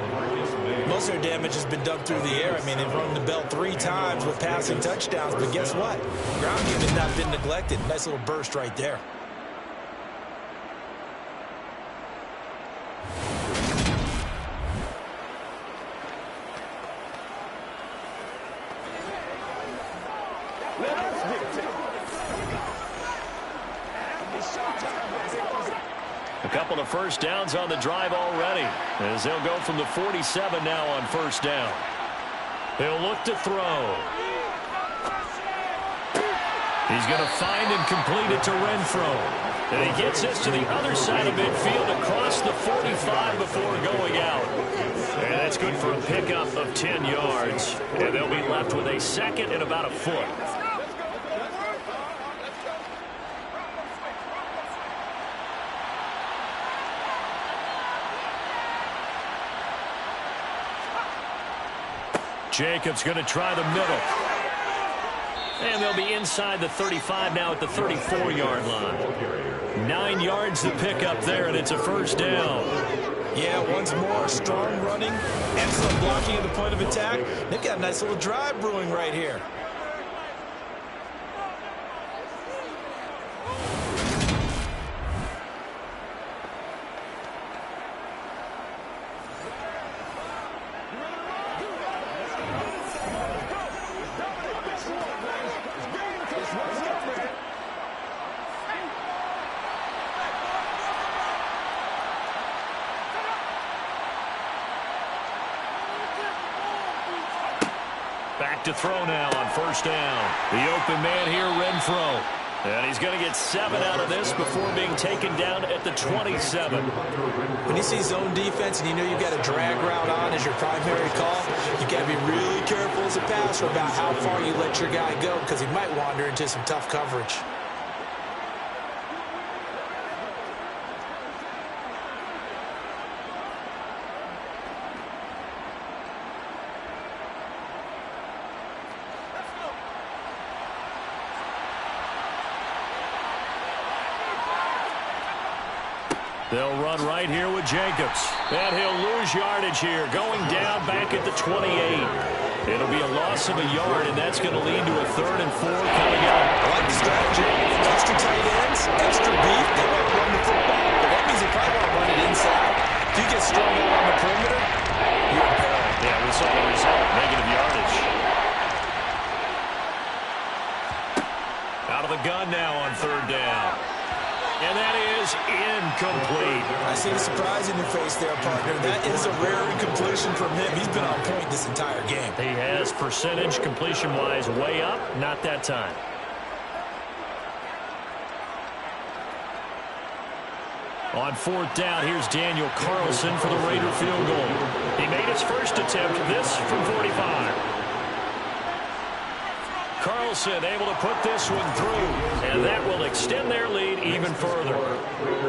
Most of their damage has been done through the air. I mean, they've rung the bell 3 times with passing touchdowns, but guess what? Ground game has not been neglected. Nice little burst right there. A couple of 1st downs on the drive already, as they'll go from the 47 now on 1st down. He'll look to throw. He's going to find and complete it to Renfro. And he gets this to the other side of midfield across the 45 before going out. And that's good for a pickup of 10 yards. And they'll be left with a 2nd and about a foot. Jacobs going to try the middle. And they'll be inside the 35 now at the 34-yard line. 9 yards to pick up there, and it's a 1st down. Yeah, once more, strong running, excellent blocking at the point of attack. They've got a nice little drive brewing right here. Back to throw now on 1st down. The open man here, Renfro. And he's going to get 7 out of this before being taken down at the 27. When you see zone defense and you know you've got a drag route on as your primary call, you got to be really careful as a passer about how far you let your guy go, because he might wander into some tough coverage. They'll run right here with Jacobs. And he'll lose yardage here, going down back at the 28. It'll be a loss of a yard, and that's going to lead to a 3rd and 4 coming up. I like the strategy. Extra tight ends, extra beef. They want to run the football, but that means they probably want to run it inside. If you get strung out on the perimeter, you're in peril. Yeah, we saw the result, negative yardage. Out of the gun now on 3rd down. And that is incomplete. I see the surprise in your face there, partner. That is a rare incompletion from him. He's been on point this entire game. He has percentage completion-wise way up, not that time. On 4th down, here's Daniel Carlson for the Raider field goal. He made his first attempt, this from 45. Wilson able to put this one through, and that will extend their lead even further.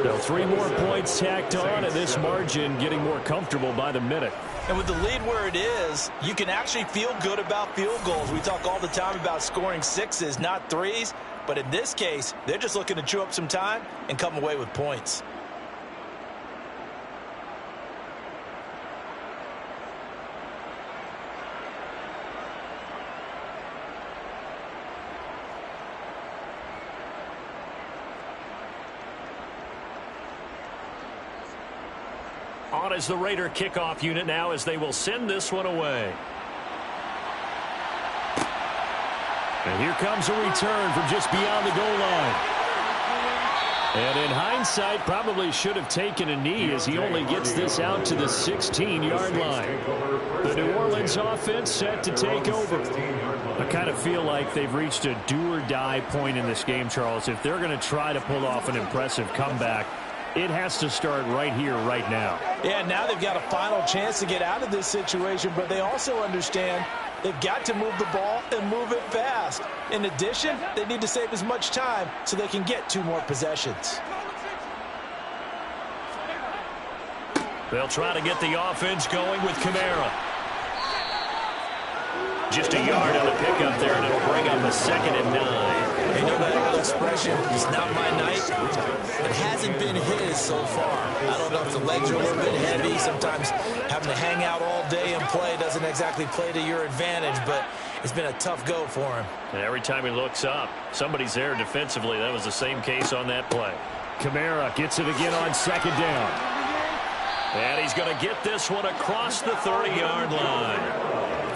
Now 3 more points tacked on, and this margin getting more comfortable by the minute. And with the lead where it is, you can actually feel good about field goals. We talk all the time about scoring 6s, not 3s. But in this case, they're just looking to chew up some time and come away with points. On is the Raider kickoff unit now as they will send this one away. And here comes a return from just beyond the goal line. And in hindsight, probably should have taken a knee as he only gets this out to the 16-yard line. The New Orleans offense set to take over. I kind of feel like they've reached a do-or-die point in this game, Charles. If they're going to try to pull off an impressive comeback, it has to start right here, right now. Yeah, now they've got a final chance to get out of this situation, but they also understand they've got to move the ball and move it fast. In addition, they need to save as much time so they can get 2 more possessions. They'll try to get the offense going with Kamara. Just a yard on the pickup there, and it'll bring up a 2nd and 9. You know that old expression, it's not my night. It hasn't been his so far. I don't know if the legs are a little bit heavy. Sometimes having to hang out all day and play doesn't exactly play to your advantage, but it's been a tough go for him. And every time he looks up, somebody's there defensively. That was the same case on that play. Kamara gets it again on 2nd down. And he's going to get this one across the 30-yard line.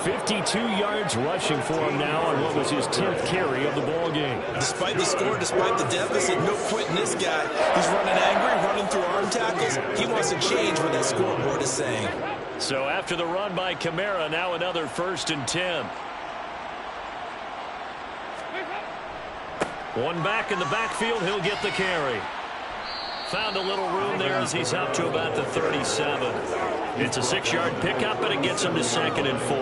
52 yards rushing for him now on what was his 10th carry of the ball game. Despite the score, despite the deficit, no quitting this guy. He's running angry, running through arm tackles. He wants to change what that scoreboard is saying. So after the run by Kamara, now another 1st and 10. One back in the backfield, he'll get the carry. Found a little room there as he's up to about the 37. It's a 6-yard pickup, and it gets him to 2nd and 4.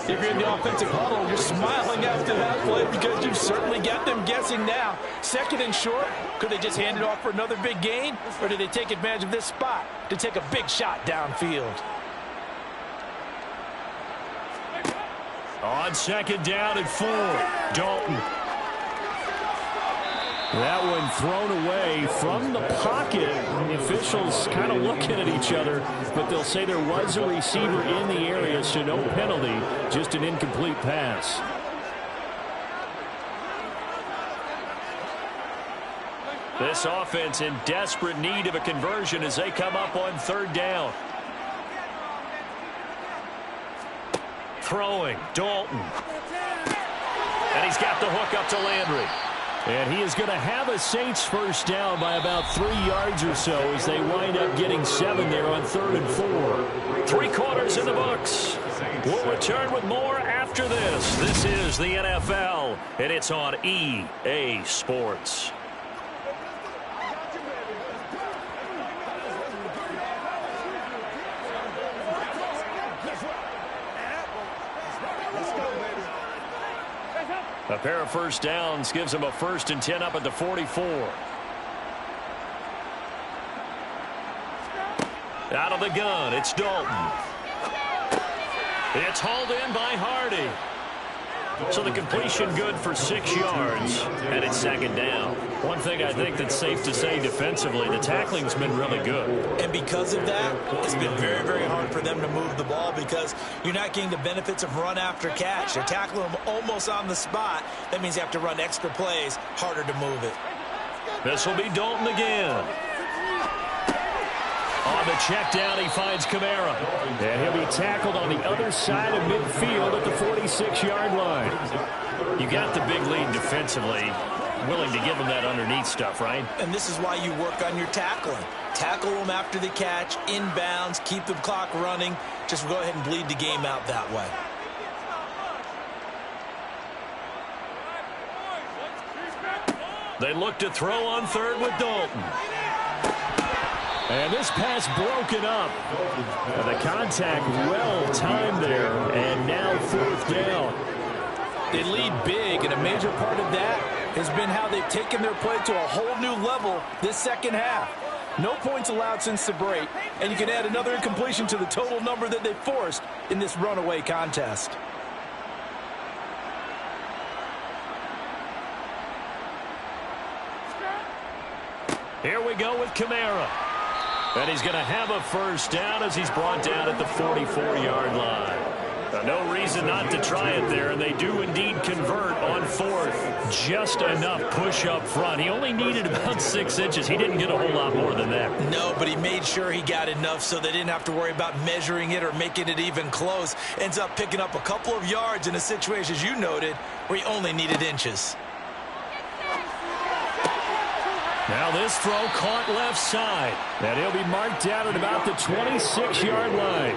If you're in the offensive huddle, you're smiling after that play because you've certainly got them guessing now. 2nd and short, could they just hand it off for another big gain? Or did they take advantage of this spot to take a big shot downfield? On 2nd down and 4, Dalton. That one thrown away from the pocket. The officials kind of looking at each other, but they'll say there was a receiver in the area, so no penalty, just an incomplete pass. This offense in desperate need of a conversion as they come up on 3rd down. Throwing, Dalton. And he's got the hook up to Landry. And he is going to have a Saints 1st down by about 3 yards or so as they wind up getting 7 there on 3rd and 4. 3 quarters in the books. We'll return with more after this. This is the NFL, and it's on EA Sports. A pair of 1st downs gives them a 1st and 10 up at the 44. Out of the gun, it's Dalton. It's hauled in by Hardy. So the completion good for 6 yards, and it's 2nd down. One thing I think that's safe to say defensively, the tackling's been really good. And because of that, it's been very, very hard for them to move the ball because you're not getting the benefits of run after catch. You're tackling them almost on the spot. That means you have to run extra plays, harder to move it. This will be Dalton again. On the check down, he finds Kamara. And he'll be tackled on the other side of midfield at the 46-yard line. You got the big lead defensively. Willing to give them that underneath stuff, right? And this is why you work on your tackling. Tackle them after the catch, inbounds, keep the clock running. Just go ahead and bleed the game out that way. They look to throw on 3rd with Dalton. And this pass broken up. And the contact well timed there. And now 4th down. They lead big, and a major part of that has been how they've taken their play to a whole new level this second half. No points allowed since the break, and you can add another incompletion to the total number that they forced in this runaway contest. Here we go with Kamara. And he's going to have a first down as he's brought down at the 44-yard line. No reason not to try it there, and they do indeed convert on fourth. Just enough push up front. He only needed about 6 inches. He didn't get a whole lot more than that. No, but he made sure he got enough so they didn't have to worry about measuring it or making it even close. Ends up picking up a couple of yards in a situation, as you noted, where he only needed inches. Now this throw caught left side. And he'll be marked down at about the 26-yard line.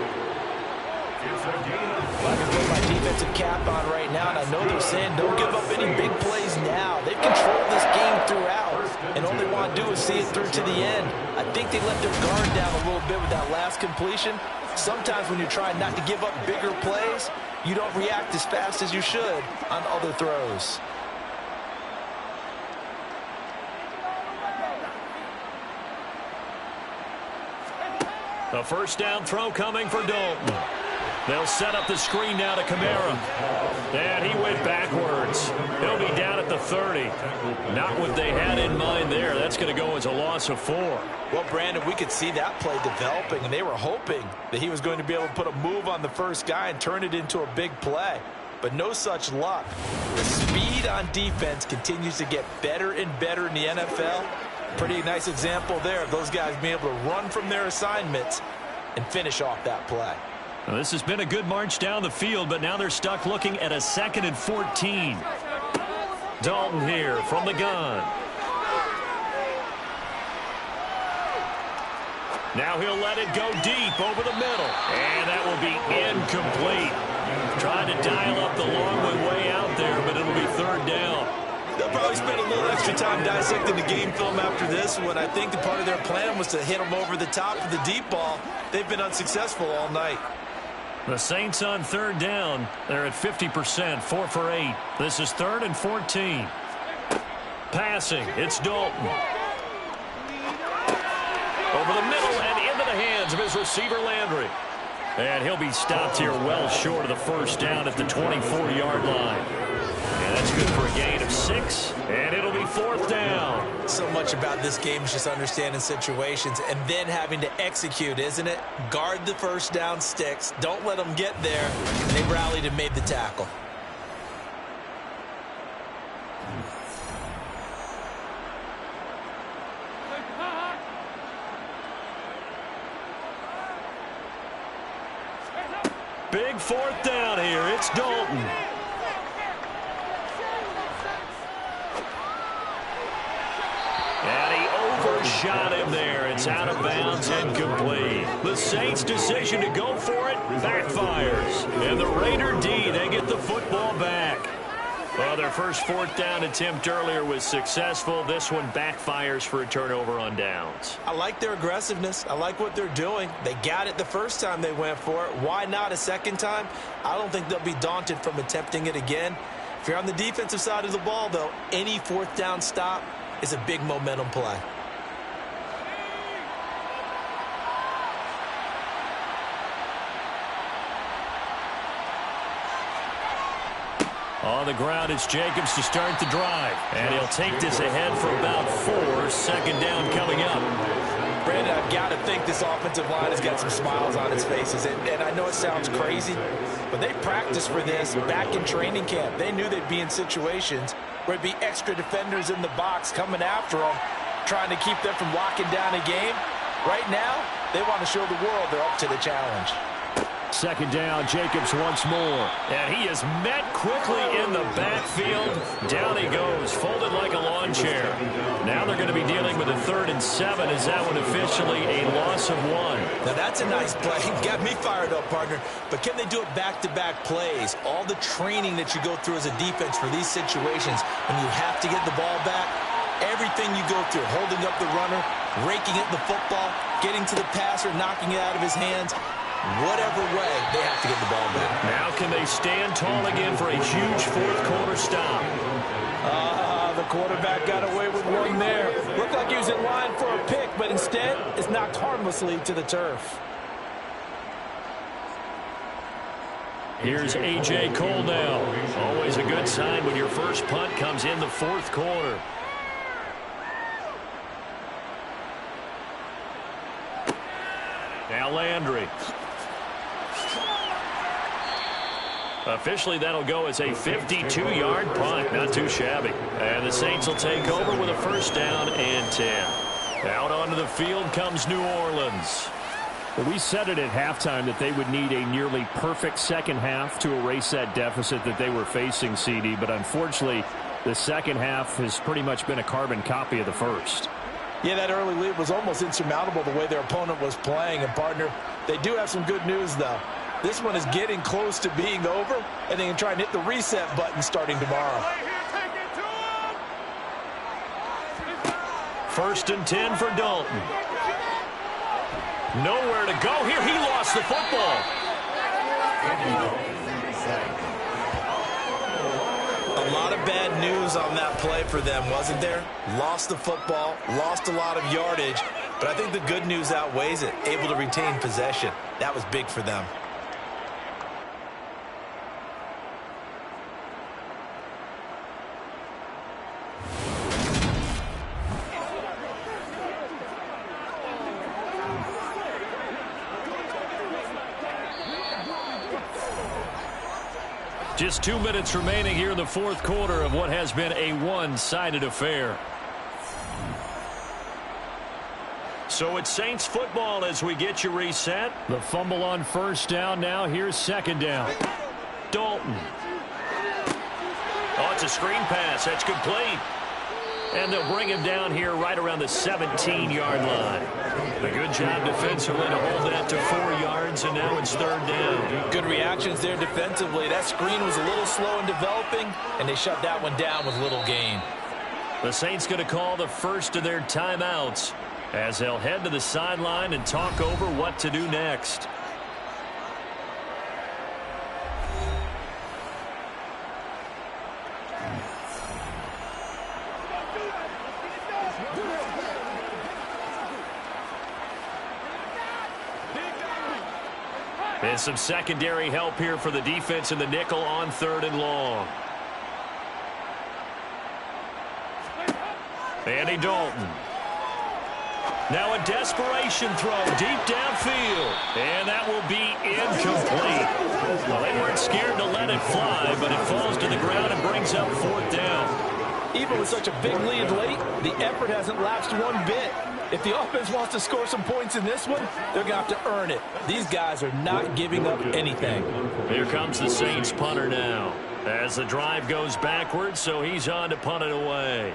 I can put my defensive cap on right now, and I know they're saying don't give up any big plays now. They've controlled this game throughout, and all they want to do is see it through to the end. I think they let their guard down a little bit with that last completion. Sometimes when you're trying not to give up bigger plays, you don't react as fast as you should on other throws. The first down throw coming for Dalton. They'll set up the screen now to Kamara. And he went backwards. He'll be down at the 30. Not what they had in mind there. That's going to go as a loss of 4. Well, Brandon, we could see that play developing, and they were hoping that he was going to be able to put a move on the first guy and turn it into a big play. But no such luck. The speed on defense continues to get better and better in the NFL. Pretty nice example there of those guys being able to run from their assignments and finish off that play. Well, this has been a good march down the field, but now they're stuck looking at a 2nd and 14. Dalton here from the gun. Now he'll let it go deep over the middle. And that will be incomplete. Trying to dial up the long way out there, but it'll be 3rd down. They'll probably spend a little extra time dissecting the game film after this one. I think the part of their plan was to hit them over the top of the deep ball. They've been unsuccessful all night. The Saints on 3rd down. They're at 50%, 4 for 8. This is 3rd and 14. Passing, it's Dalton. Over the middle and into the hands of his receiver, Landry. And he'll be stopped here well short of the first down at the 24-yard line. And that's good for a gain of 6, and it'll be 4th down. So much about this game is just understanding situations and then having to execute, isn't it? Guard the first down sticks. Don't let them get there. They rallied and made the tackle. Big 4th down here. It's Dalton. And he overshot him there. It's out of bounds and complete. The Saints' decision to go for it backfires. And the Raider D, they get the football back. Well, their first 4th down attempt earlier was successful. This one backfires for a turnover on downs. I like their aggressiveness. I like what they're doing. They got it the first time they went for it. Why not a second time? I don't think they'll be daunted from attempting it again. If you're on the defensive side of the ball, though, any 4th down stop is a big momentum play. On the ground, it's Jacobs to start the drive. And he'll take this ahead for about 4. 2nd down coming up. Brandon, I've got to think this offensive line has got some smiles on its faces. And I know it sounds crazy, but they practiced for this back in training camp. They knew they'd be in situations where it'd be extra defenders in the box coming after them, trying to keep them from locking down a game. Right now, they want to show the world they're up to the challenge. 2nd down, Jacobs once more. And he is met quickly in the backfield. Down he goes, folded like a lawn chair. Now they're going to be dealing with a 3rd and 7. Is that one officially a loss of 1? Now that's a nice play. Got me fired up, partner. But can they do it back-to-back plays? All the training that you go through as a defense for these situations, when you have to get the ball back, everything you go through, holding up the runner, raking at the football, getting to the passer, knocking it out of his hands. Whatever way, they have to get the ball back. Now can they stand tall again for a huge fourth quarter stop? The quarterback got away with one there. Looked like he was in line for a pick, but instead it's knocked harmlessly to the turf. Here's A.J. Cole now. Always a good sign when your first punt comes in the fourth quarter. Now Landry. Officially, that'll go as a 52-yard punt. Not too shabby. And the Saints will take over with a first down and 10. Out onto the field comes New Orleans. Well, we said it at halftime that they would need a nearly perfect second half to erase that deficit that they were facing, CD. But unfortunately, the second half has pretty much been a carbon copy of the first. Yeah, that early lead was almost insurmountable the way their opponent was playing. And, partner, they do have some good news, though. This one is getting close to being over, and they can try and hit the reset button starting tomorrow. First and 10 for Dalton. Nowhere to go here. He lost the football. A lot of bad news on that play for them, wasn't there? Lost the football, lost a lot of yardage, but I think the good news outweighs it. Able to retain possession. That was big for them. Just 2 minutes remaining here in the fourth quarter of what has been a one-sided affair. So it's Saints football as we get you reset. The fumble on first down now. Here's second down. Dalton. Oh, it's a screen pass. That's complete. And they'll bring him down here right around the 17-yard line. A good job defensively to hold that to 4 yards, and now it's third down. Good reactions there defensively. That screen was a little slow in developing, and they shut that one down with little gain. The Saints going to call the first of their timeouts as they'll head to the sideline and talk over what to do next. And some secondary help here for the defense in the nickel on third and long. Andy Dalton. Now a desperation throw deep downfield. And that will be incomplete. Well, they weren't scared to let it fly, but it falls to the ground and brings up fourth down. Even with such a big lead late, the effort hasn't lapsed one bit. If the offense wants to score some points in this one, they're going to have to earn it. These guys are not giving up anything. Here comes the Saints punter now as the drive goes backwards, so he's on to punt it away.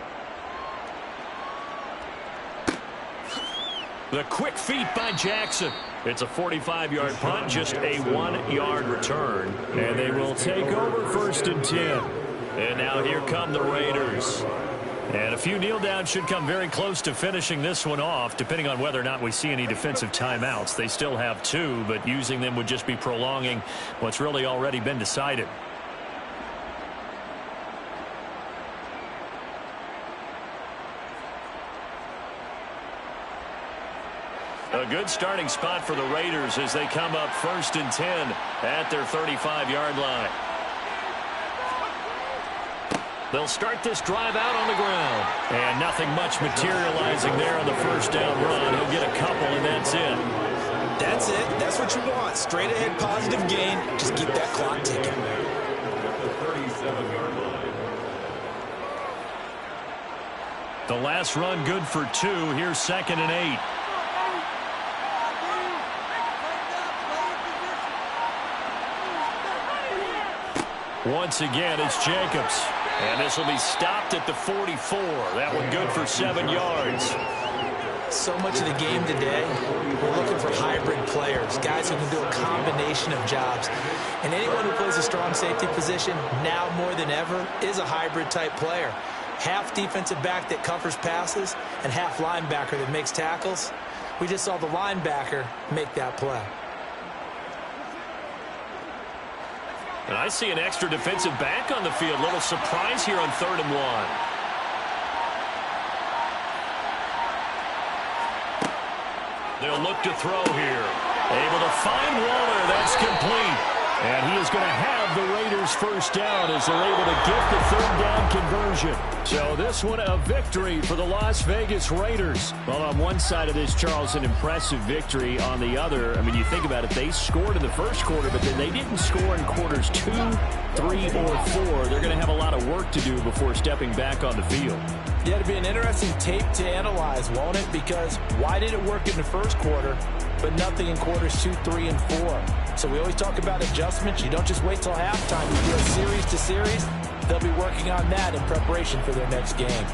The quick feet by Jackson. It's a 45-yard punt, just a 1-yard return. And they will take over first and 10. And now here come the Raiders. And a few kneel downs should come very close to finishing this one off, depending on whether or not we see any defensive timeouts. They still have 2, but using them would just be prolonging what's really already been decided. A good starting spot for the Raiders as they come up first and 10 at their 35-yard line. They'll start this drive out on the ground. And nothing much materializing there on the first down run. He'll get a couple, and that's it. That's it. That's what you want. Straight ahead positive gain. Just keep that clock ticking. The 37-yard line. The last run good for 2. Here's second and 8. Once again, it's Jacobs. And this will be stopped at the 44. That one good for 7 yards. So much of the game today, we're looking for hybrid players, guys who can do a combination of jobs. And anyone who plays a strong safety position, now more than ever, is a hybrid type player. Half defensive back that covers passes and half linebacker that makes tackles. We just saw the linebacker make that play. And I see an extra defensive back on the field. Little surprise here on 3rd and 1. They'll look to throw here. Able to find Waller. That's complete. And he is going to have the Raiders first down as they're able to get the 3rd down conversion. So this one a victory for the Las Vegas Raiders. Well, on one side of this, Charles, an impressive victory. On the other, I mean, you think about it, they scored in the first quarter, but then they didn't score in quarters 2, 3, or 4. They're going to have a lot of work to do before stepping back on the field. Yeah, it'll be an interesting tape to analyze, won't it? Because why did it work in the first quarter, but nothing in quarters 2, 3, and 4? So we always talk about adjustments. You don't just wait till halftime. You do a series to series. They'll be working on that in preparation for their next game.